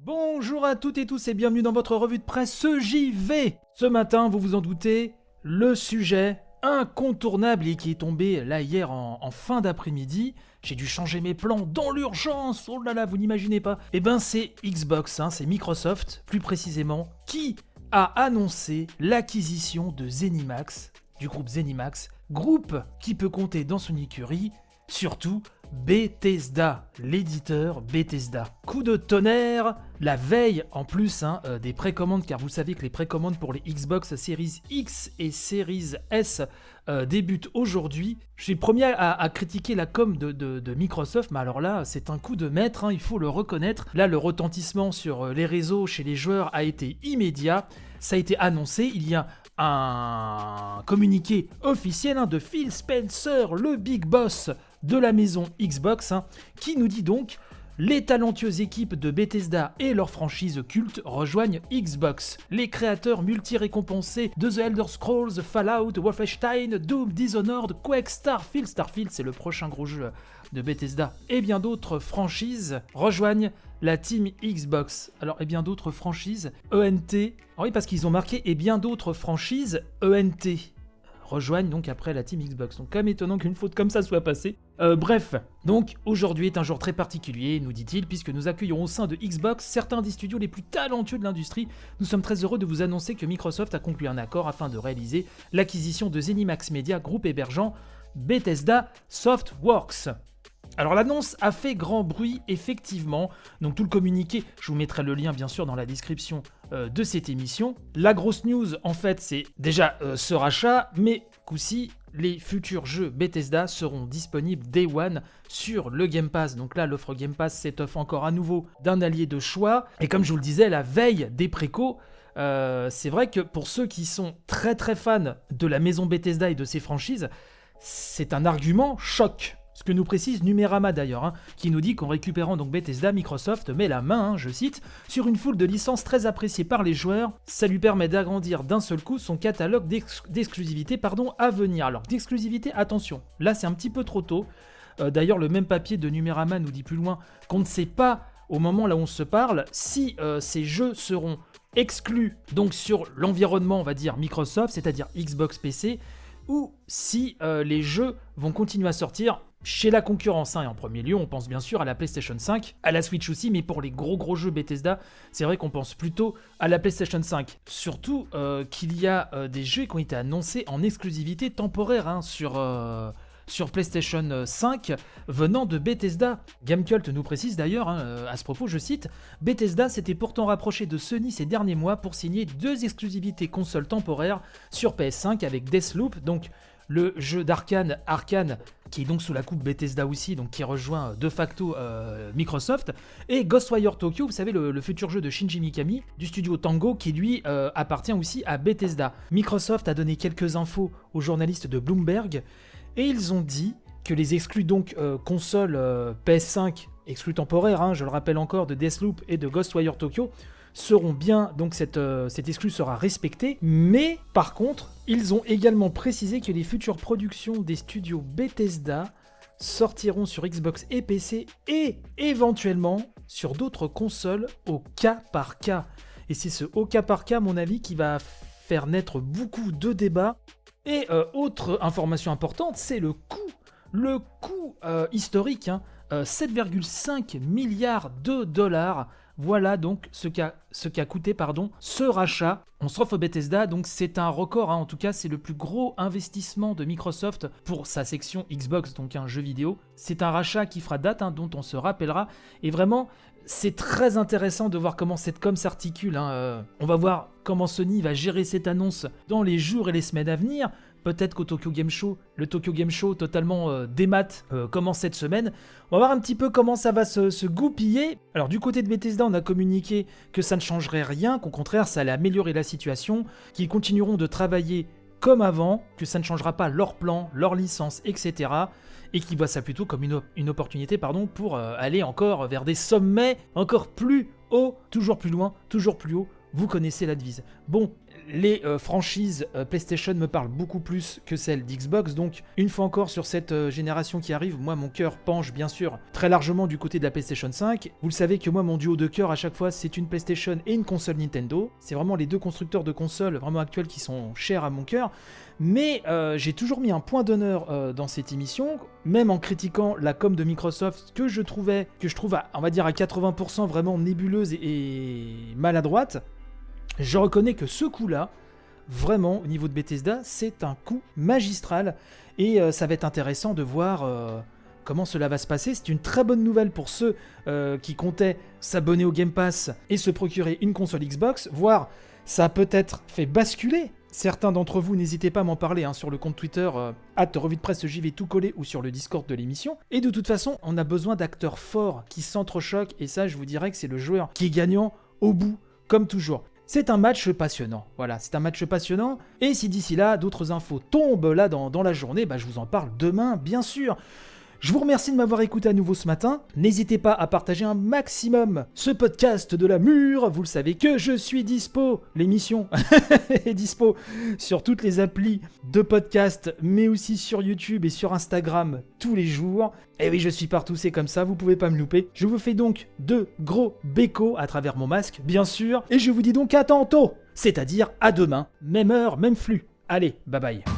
Bonjour à toutes et tous et bienvenue dans votre revue de presse JV. Ce matin, vous vous en doutez, le sujet incontournable et qui est tombé là hier en fin d'après-midi. J'ai dû changer mes plans dans l'urgence, oh là là, vous n'imaginez pas. Eh ben c'est Xbox, c'est Microsoft plus précisément, qui a annoncé l'acquisition de ZeniMax, du groupe ZeniMax, groupe qui peut compter dans son écurie, surtout Bethesda, l'éditeur Bethesda. Coup de tonnerre, la veille en plus des précommandes, car vous savez que les précommandes pour les Xbox Series X et Series S débutent aujourd'hui. Je suis le premier à critiquer la com de Microsoft, mais alors là, c'est un coup de maître, il faut le reconnaître. Là, le retentissement sur les réseaux, chez les joueurs, a été immédiat. Ça a été annoncé, il y a un communiqué officiel de Phil Spencer, le big boss de la maison Xbox, qui nous dit donc: les talentueuses équipes de Bethesda et leurs franchises cultes rejoignent Xbox. Les créateurs multi-récompensés de The Elder Scrolls, Fallout, Wolfenstein, Doom, Dishonored, Quake, Starfield, c'est le prochain gros jeu de Bethesda, et bien d'autres franchises rejoignent la team Xbox. Alors, et bien d'autres franchises, ENT, oui, parce qu'ils ont marqué et bien d'autres franchises ENT rejoignent donc après la team Xbox. Donc, comme étonnant qu'une faute comme ça soit passée. Bref, donc aujourd'hui est un jour très particulier, nous dit-il, puisque nous accueillons au sein de Xbox certains des studios les plus talentueux de l'industrie. Nous sommes très heureux de vous annoncer que Microsoft a conclu un accord afin de réaliser l'acquisition de ZeniMax Media, groupe hébergeant Bethesda Softworks. Alors l'annonce a fait grand bruit, effectivement, donc tout le communiqué, je vous mettrai le lien bien sûr dans la description de cette émission. La grosse news en fait c'est déjà ce rachat, mais coup-ci, les futurs jeux Bethesda seront disponibles Day One sur le Game Pass. Donc là l'offre Game Pass s'étoffe encore à nouveau d'un allié de choix, et comme je vous le disais, la veille des précos, c'est vrai que pour ceux qui sont très très fans de la maison Bethesda et de ses franchises, c'est un argument choc. Ce que nous précise Numérama d'ailleurs, qui nous dit qu'en récupérant donc Bethesda, Microsoft met la main, je cite, sur une foule de licences très appréciées par les joueurs. Ça lui permet d'agrandir d'un seul coup son catalogue d'exclusivité à venir. Alors d'exclusivité, attention, là c'est un petit peu trop tôt. D'ailleurs le même papier de Numérama nous dit plus loin qu'on ne sait pas au moment là où on se parle si ces jeux seront exclus donc sur l'environnement on va dire Microsoft, c'est-à-dire Xbox PC, ou si les jeux vont continuer à sortir chez la concurrence. Et en premier lieu, on pense bien sûr à la PlayStation 5, à la Switch aussi, mais pour les gros jeux Bethesda, c'est vrai qu'on pense plutôt à la PlayStation 5. Surtout qu'il y a des jeux qui ont été annoncés en exclusivité temporaire sur PlayStation 5 venant de Bethesda. Gamecult nous précise d'ailleurs, à ce propos, je cite, « Bethesda s'était pourtant rapproché de Sony ces derniers mois pour signer 2 exclusivités consoles temporaires sur PS5 avec Deathloop, donc le jeu d'Arkane, qui est donc sous la coupe Bethesda aussi, donc qui rejoint de facto Microsoft, et Ghostwire Tokyo, vous savez, le futur jeu de Shinji Mikami, du studio Tango, qui lui appartient aussi à Bethesda. Microsoft a donné quelques infos aux journalistes de Bloomberg, et ils ont dit que les exclus donc consoles PS5, exclus temporaires, je le rappelle encore, de Deathloop et de Ghostwire Tokyo, seront bien, donc cet exclu sera respecté, mais par contre, ils ont également précisé que les futures productions des studios Bethesda sortiront sur Xbox et PC et éventuellement sur d'autres consoles au cas par cas. Et c'est ce au cas par cas, à mon avis, qui va faire naître beaucoup de débats. Et autre information importante, c'est le coût historique, 7,5 milliards de dollars. Voilà donc ce qu'a coûté ce rachat. On se retrouve au Bethesda, donc c'est un record, en tout cas c'est le plus gros investissement de Microsoft pour sa section Xbox, donc un jeu vidéo. C'est un rachat qui fera date, dont on se rappellera, et vraiment c'est très intéressant de voir comment cette com s'articule. On va voir comment Sony va gérer cette annonce dans les jours et les semaines à venir. Peut-être qu'au Tokyo Game Show, le Tokyo Game Show totalement démat commence cette semaine. On va voir un petit peu comment ça va se goupiller. Alors du côté de Bethesda, on a communiqué que ça ne changerait rien, qu'au contraire ça allait améliorer la situation, qu'ils continueront de travailler comme avant, que ça ne changera pas leur plan, leur licence, etc. Et qu'ils voient ça plutôt comme une opportunité pour aller encore vers des sommets encore plus hauts, toujours plus loin, toujours plus haut. Vous connaissez la devise. Bon, les franchises PlayStation me parlent beaucoup plus que celles d'Xbox, donc une fois encore sur cette génération qui arrive, moi mon cœur penche bien sûr très largement du côté de la PlayStation 5. Vous le savez que moi mon duo de cœur à chaque fois c'est une PlayStation et une console Nintendo. C'est vraiment les deux constructeurs de consoles vraiment actuels qui sont chers à mon cœur. Mais j'ai toujours mis un point d'honneur dans cette émission, même en critiquant la com de Microsoft que je trouve on va dire à 80% vraiment nébuleuse et maladroite. Je reconnais que ce coup-là, vraiment au niveau de Bethesda, c'est un coup magistral et ça va être intéressant de voir comment cela va se passer. C'est une très bonne nouvelle pour ceux qui comptaient s'abonner au Game Pass et se procurer une console Xbox, voire ça a peut-être fait basculer certains d'entre vous. N'hésitez pas à m'en parler sur le compte Twitter @revue de presse JV tout collé ou sur le Discord de l'émission. Et de toute façon, on a besoin d'acteurs forts qui s'entrechoquent et ça, je vous dirais que c'est le joueur qui est gagnant au bout, comme toujours. C'est un match passionnant, voilà, c'est un match passionnant, et si d'ici là, d'autres infos tombent là dans la journée, je vous en parle demain, bien sûr. Je vous remercie de m'avoir écouté à nouveau ce matin. N'hésitez pas à partager un maximum ce podcast de la mûre. Vous le savez que je suis dispo. L'émission est dispo sur toutes les applis de podcast, mais aussi sur YouTube et sur Instagram tous les jours. Et oui, je suis partout, c'est comme ça, vous pouvez pas me louper. Je vous fais donc de gros bécos à travers mon masque, bien sûr. Et je vous dis donc à tantôt, c'est-à-dire à demain, même heure, même flux. Allez, bye bye.